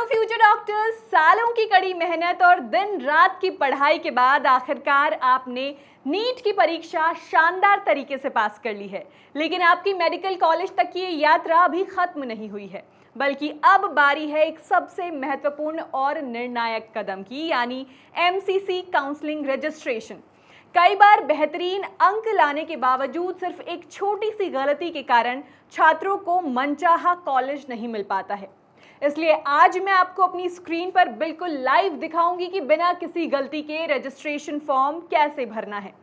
Future doctors, सालों की कड़ी मेहनत और दिन रात की पढ़ाई के बाद आखिरकार आपने नीट की परीक्षा शानदार तरीके से पास कर ली है। लेकिन आपकी मेडिकल कॉलेज तक की ये यात्रा अभी खत्म नहीं हुई है, बल्कि अब बारी है एक सबसे महत्वपूर्ण और निर्णायक कदम की, यानी एमसीसी काउंसलिंग रजिस्ट्रेशन। कई बार बेहतरीन अंक लाने के बावजूद सिर्फ एक छोटी सी गलती के कारण छात्रों को मनचाहा कॉलेज नहीं मिल पाता है। इसलिए आज मैं आपको अपनी स्क्रीन पर बिल्कुल लाइव दिखाऊंगी कि बिना किसी गलती के रजिस्ट्रेशन फॉर्म कैसे भरना है।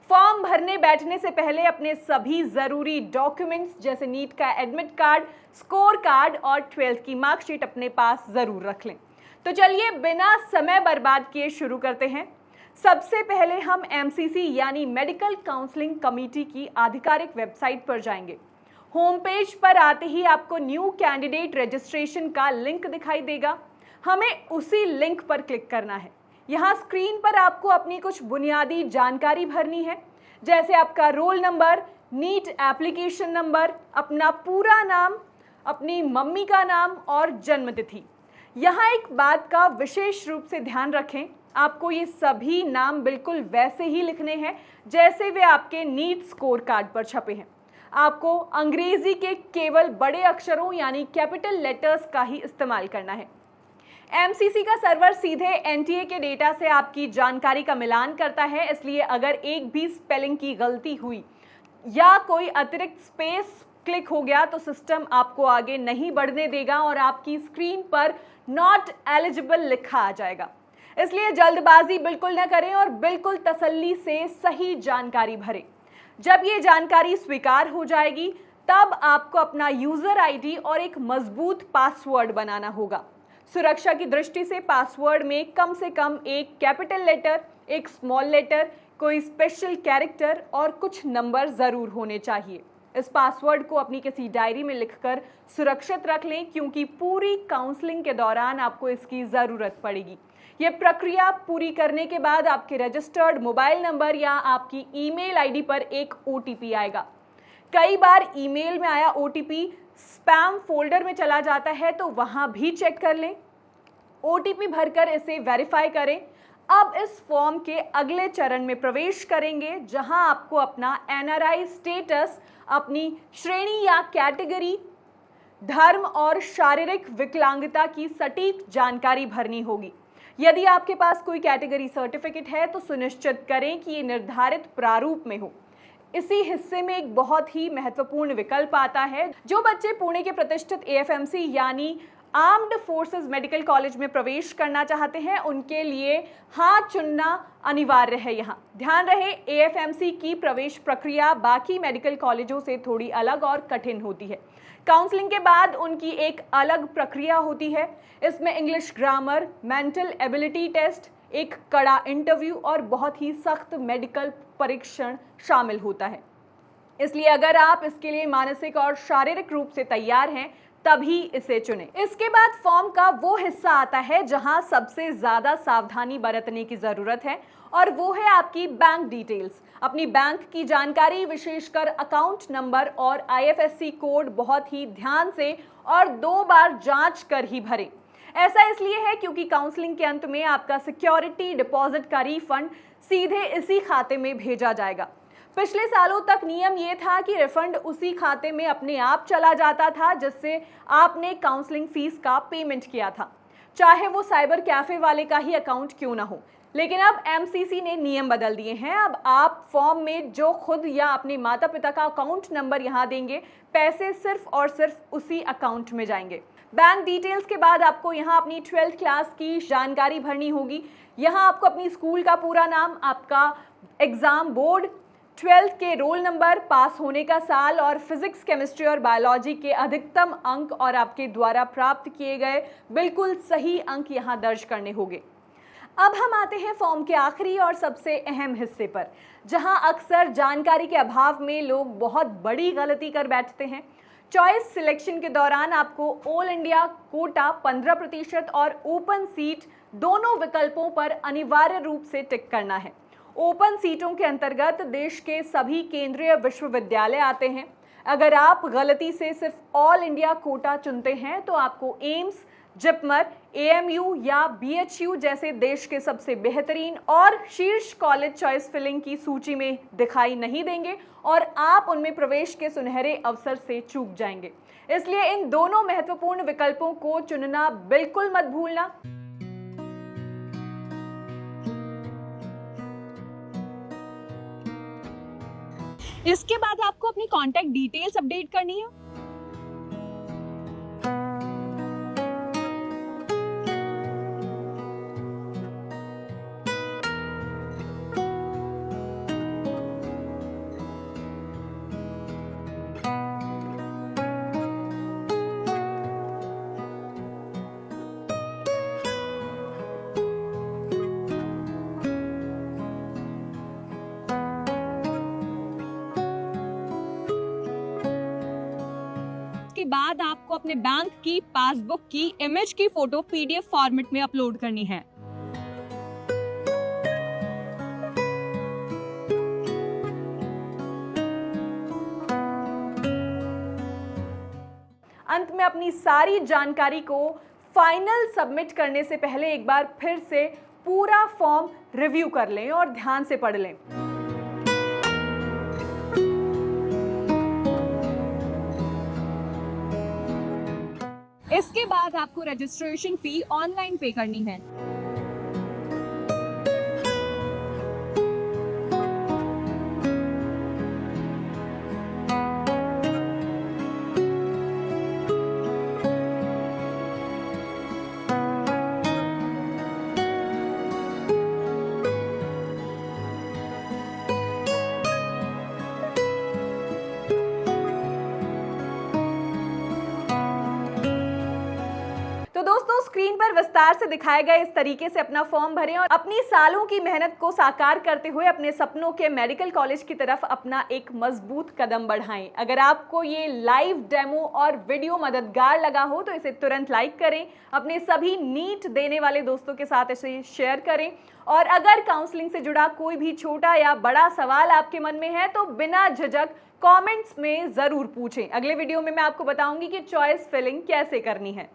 फॉर्म भरने बैठने से पहले अपने सभी जरूरी डॉक्यूमेंट्स जैसे नीट का एडमिट कार्ड, स्कोर कार्ड और 12th की मार्कशीट अपने पास जरूर रख लें। तो चलिए बिना समय बर्बाद किए शुरू करते हैं। सबसे पहले हम एमसीसी यानी मेडिकल काउंसलिंग कमेटी की आधिकारिक वेबसाइट पर जाएंगे। होम पेज पर आते ही आपको न्यू कैंडिडेट रजिस्ट्रेशन का लिंक दिखाई देगा। हमें उसी लिंक पर क्लिक करना है। यहाँ स्क्रीन पर आपको अपनी कुछ बुनियादी जानकारी भरनी है, जैसे आपका roll number, NEET application number, अपना पूरा नाम, अपनी मम्मी का नाम और जन्म तिथि। यहाँ एक बात का विशेष रूप से ध्यान रखें, आपको ये सभी नाम बिल्कुल वैसे ही लिखने हैं जैसे वे आपके नीट स्कोर कार्ड पर छपे हैं। आपको अंग्रेजी के केवल बड़े अक्षरों यानी कैपिटल लेटर्स का ही इस्तेमाल करना है। एमसीसी का सर्वर सीधे एनटीए के डेटा से आपकी जानकारी का मिलान करता है, इसलिए अगर एक भी स्पेलिंग की गलती हुई या कोई अतिरिक्त स्पेस क्लिक हो गया तो सिस्टम आपको आगे नहीं बढ़ने देगा और आपकी स्क्रीन पर नॉट एलिजिबल लिखा आ जाएगा। इसलिए जल्दबाजी बिल्कुल न करें और बिल्कुल तसल्ली से सही जानकारी भरें। जब ये जानकारी स्वीकार हो जाएगी तब आपको अपना यूजर आईडी और एक मजबूत पासवर्ड बनाना होगा। सुरक्षा की दृष्टि से पासवर्ड में कम से कम एक कैपिटल लेटर, एक स्मॉल लेटर, कोई स्पेशल कैरेक्टर और कुछ नंबर जरूर होने चाहिए। इस पासवर्ड को अपनी किसी डायरी में लिखकर सुरक्षित रख लें, क्योंकि पूरी काउंसलिंग के दौरान आपको इसकी जरूरत पड़ेगी। ये प्रक्रिया पूरी करने के बाद आपके रजिस्टर्ड मोबाइल नंबर या आपकी ईमेल आईडी पर एक ओटीपी आएगा। कई बार ईमेल में आया ओटीपी स्पैम फोल्डर में चला जाता है, तो वहां भी चेक कर लें। ओटीपी भरकर इसे वेरीफाई करें। अब इस फॉर्म के अगले चरण में प्रवेश करेंगे, जहां आपको अपना एनआरआई स्टेटस, अपनी श्रेणी या कैटेगरी, धर्म और शारीरिक विकलांगता की सटीक जानकारी भरनी होगी। यदि आपके पास कोई कैटेगरी सर्टिफिकेट है तो सुनिश्चित करें कि ये निर्धारित प्रारूप में हो। इसी हिस्से में एक बहुत ही महत्वपूर्ण विकल्प आता है। जो बच्चे पुणे के प्रतिष्ठित एएफएमसी यानी आर्म्ड फोर्सेस मेडिकल कॉलेज में प्रवेश करना चाहते हैं, उनके लिए हाँ चुनना अनिवार्य है। यहाँ ध्यान रहे, एएफएमसी की प्रवेश प्रक्रिया बाकी मेडिकल कॉलेजों से थोड़ी अलग और कठिन होती है। काउंसलिंग के बाद उनकी एक अलग प्रक्रिया होती है। इसमें English grammar, mental ability test, एक कड़ा इंटरव्यू और बहुत ही सख्त मेडिकल परीक्षण शामिल होता है। इसलिए अगर आप इसके लिए मानसिक और शारीरिक रूप से तैयार हैं तभी इसे चुनें। इसके बाद फॉर्म का वो हिस्सा आता है जहां सबसे ज्यादा सावधानी बरतने की जरूरत है, और वो है आपकी बैंक डिटेल्स। अपनी बैंक की जानकारी, विशेषकर अकाउंट नंबर और आईएफएससी कोड बहुत ही ध्यान से और 2 बार जांच कर ही भरें। ऐसा इसलिए है क्योंकि काउंसलिंग के अंत में आपका सिक्योरिटी डिपॉजिट का रिफंड सीधे इसी खाते में भेजा जाएगा। पिछले सालों तक नियम ये था कि रिफंड उसी खाते में अपने आप चला जाता था जिससे आपने काउंसलिंग फीस का पेमेंट किया था, चाहे वो साइबर कैफे वाले का ही अकाउंट क्यों ना हो। लेकिन अब एमसीसी ने नियम बदल दिए हैं। अब आप फॉर्म में जो खुद या अपने माता पिता का अकाउंट नंबर यहाँ देंगे, पैसे सिर्फ और सिर्फ उसी अकाउंट में जाएंगे। बैंक डिटेल्स के बाद आपको यहाँ अपनी 12th क्लास की जानकारी भरनी होगी। यहाँ आपको अपनी स्कूल का पूरा नाम, आपका एग्जाम बोर्ड, 12th के रोल नंबर, पास होने का साल और फिजिक्स, केमिस्ट्री और बायोलॉजी के अधिकतम अंक और आपके द्वारा प्राप्त किए गए बिल्कुल सही अंक यहाँ दर्ज करने होंगे। अब हम आते हैं फॉर्म के आखिरी और सबसे अहम हिस्से पर, जहां अक्सर जानकारी के अभाव में लोग बहुत बड़ी गलती कर बैठते हैं। चॉइस सिलेक्शन के दौरान आपको ऑल इंडिया कोटा 15% और ओपन सीट दोनों विकल्पों पर अनिवार्य रूप से टिक करना है। ओपन सीटों के अंतर्गत देश के सभी केंद्रीय विश्वविद्यालय आते हैं। अगर आप गलती से सिर्फ ऑल इंडिया कोटा चुनते हैं तो आपको एम्स, जिपमर, AMU या BHU जैसे देश के सबसे बेहतरीन और शीर्ष कॉलेज चॉइस फिलिंग की सूची में दिखाई नहीं देंगे और आप उनमें प्रवेश के सुनहरे अवसर से चूक जाएंगे। इसलिए इन दोनों महत्वपूर्ण विकल्पों को चुनना बिल्कुल मत भूलना। इसके बाद आपको अपनी कॉन्टैक्ट डिटेल्स अपडेट करनी है। के बाद आपको अपने बैंक की पासबुक की इमेज की फोटो PDF फॉर्मेट में अपलोड करनी है। अंत में अपनी सारी जानकारी को फाइनल सबमिट करने से पहले एक बार फिर से पूरा फॉर्म रिव्यू कर लें और ध्यान से पढ़ लें। इसके बाद आपको रजिस्ट्रेशन फी ऑनलाइन पे करनी है। तो दोस्तों, स्क्रीन पर विस्तार से दिखाए गए इस तरीके से अपना फॉर्म भरें और अपनी सालों की मेहनत को साकार करते हुए अपने सपनों के मेडिकल कॉलेज की तरफ अपना एक मजबूत कदम बढ़ाएं। अगर आपको ये लाइव डेमो और वीडियो मददगार लगा हो तो इसे तुरंत लाइक करें, अपने सभी नीट देने वाले दोस्तों के साथ इसे शेयर करें और अगर काउंसलिंग से जुड़ा कोई भी छोटा या बड़ा सवाल आपके मन में है तो बिना झिझक कमेंट्स में जरूर पूछें। अगले वीडियो में मैं आपको बताऊंगी कि चॉइस फिलिंग कैसे करनी है।